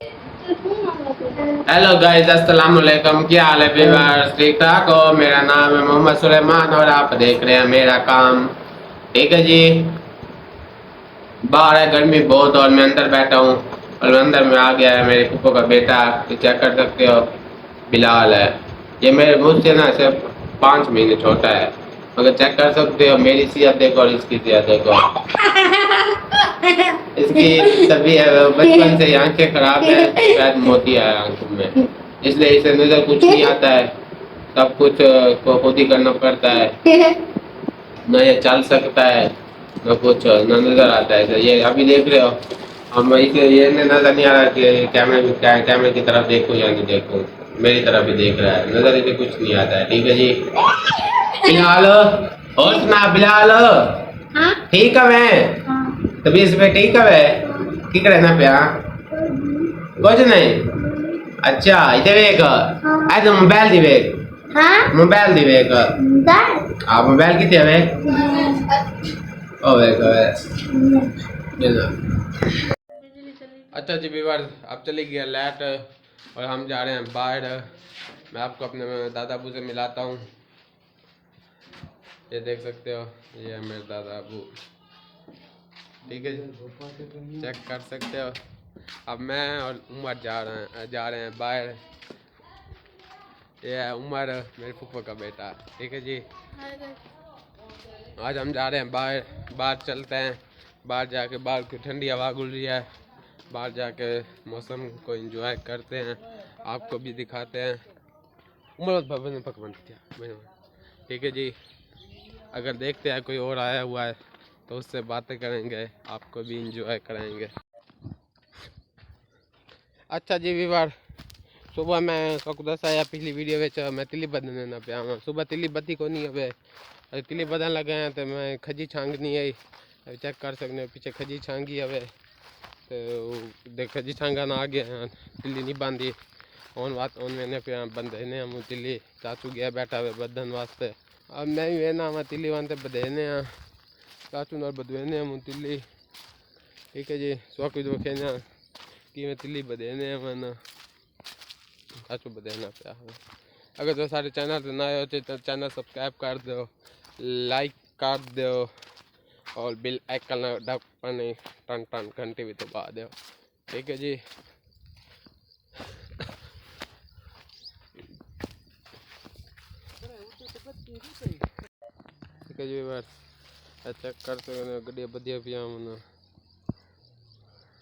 Hello guys, अस्सलाम वालेकुम। क्या हाल है व्यूअर्स? ठीक ठाक हो? मेरा नाम है मोहम्मद सुलेमान और आप देख रहे हैं मेरा काम। ठीक है जी। बाहर है गर्मी बहुत और मैं अंदर बैठा हूँ और अंदर में आ गया है मेरे फूफो का बेटा। चेक कर सकते हो, बिलाल है। ये मेरे मुझसे ना सिर्फ 5 महीने छोटा है, मगर चेक कर सकते हो मेरी सेहत देखो और इसकी सेहत देखो। इसकी तभी बचपन से आंखें खराब है, शायद मोतिया है आंखों में, इसलिए इसे नजर कुछ नहीं आता है। सब कुछ को खुद ही करना पड़ता है। न ये चल सकता है न कुछ, न नजर आता है। ये अभी देख रहे हो, हम इसे ये नजर नहीं आ रहा कि कैमरे की तरफ देखूं या नहीं देखूं। मेरी तरफ ही देख रहा है, नजर इसे कुछ नहीं आता है। ठीक है जी। बिलाल, और सुना बिलाल? ठीक है मैं तभी इसमें ठीक है ठीक रहना पे कुछ नहीं। अच्छा इधर एक आज मोबाइल दी वेक मोबाइल दी वेक आप मोबाइल कितने हवे ओ वेक ये ना। अच्छा जी व्यूअर्स, अब चली गया लाइट और हम जा रहे हैं बाहर। मैं आपको अपने दादा अबू से मिलाता हूँ। ये देख सकते हो, ये है मेरे दादा अबू। ठीक है, चेक कर सकते हो। अब मैं और उमर जा रहे हैं बाहर। ये है उमर, मेरे फूफा का बेटा। ठीक है जी। आज हम जा रहे हैं बाहर। बाहर चलते हैं, बाहर जाके बाहर की ठंडी हवा गुल रही है, बाहर जाके मौसम को एंजॉय करते हैं, आपको भी दिखाते हैं। उमर भवन पकवन। ठीक है जी। अगर देखते हैं कोई और आया हुआ है तो उससे बातें करेंगे, आपको भी एंजॉय कराएंगे। अच्छा जी व्यूअर, सुबह मैं सबको दस आया पिछली वीडियो में मैं तिली बदलने ना पिया। सुबह तिली बत्ती को नहीं हवे, तिली बदन लगे हैं तो मैं खजी छांगनी है। चेक कर सकते हो पीछे खजी छांगी हवे, तो देख खजी छांगा ना आ गया, तिली नहीं बांधी। ऑन बात ऑन मैंने पे बंधे हम तिली चाचू गया बैठा हुए बदन वास्ते। अब मैं भी ना मैं तिली वास्ते बधेने चाचू नाल बधवेने हम तिली। ठीक है जी। स्वाकुछ देखे ना कि मैं तिली बधेने मन चाचू बधेना पिया। अगर तो सारे चैनल तो नए होते तो चैनल सब्सक्राइब कर दो, लाइक कर दो और बिल आइकन दबाने टन टन घंटे भी दबा दो। ठीक है जी। ठीक है जी बस चेक कर सकते गड्डिया बदिया पिया मन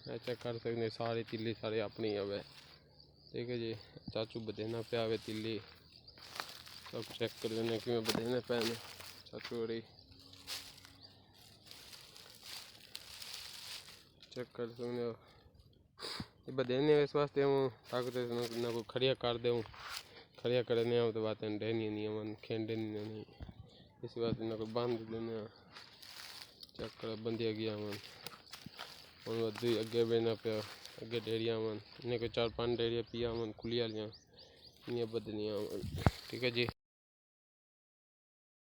चेक कर सकते सारी तिली सारी अपनी हवे। ठीक है जी। चाचू बधेना पिया हवे तिली, सब चेक कर देने कि मैं बधेने पैने चाचू बड़ी चेक कर सकते हो। ये बधेने इस वास्ते हूँ ताकत ना को खड़िया कर दूँ, खड़िया करने आऊँ तो बातें डहनी नहीं मन खेंडे नहीं, इस वास्ते ना को बांध देने। चेक कर बंदिया गया मन और अगे बहना पे अगे डेरिया मन इन्हें को 4-5 डेरिया पिया मन खुलिया लिया इन्हें बदनिया मन। ठीक है जी।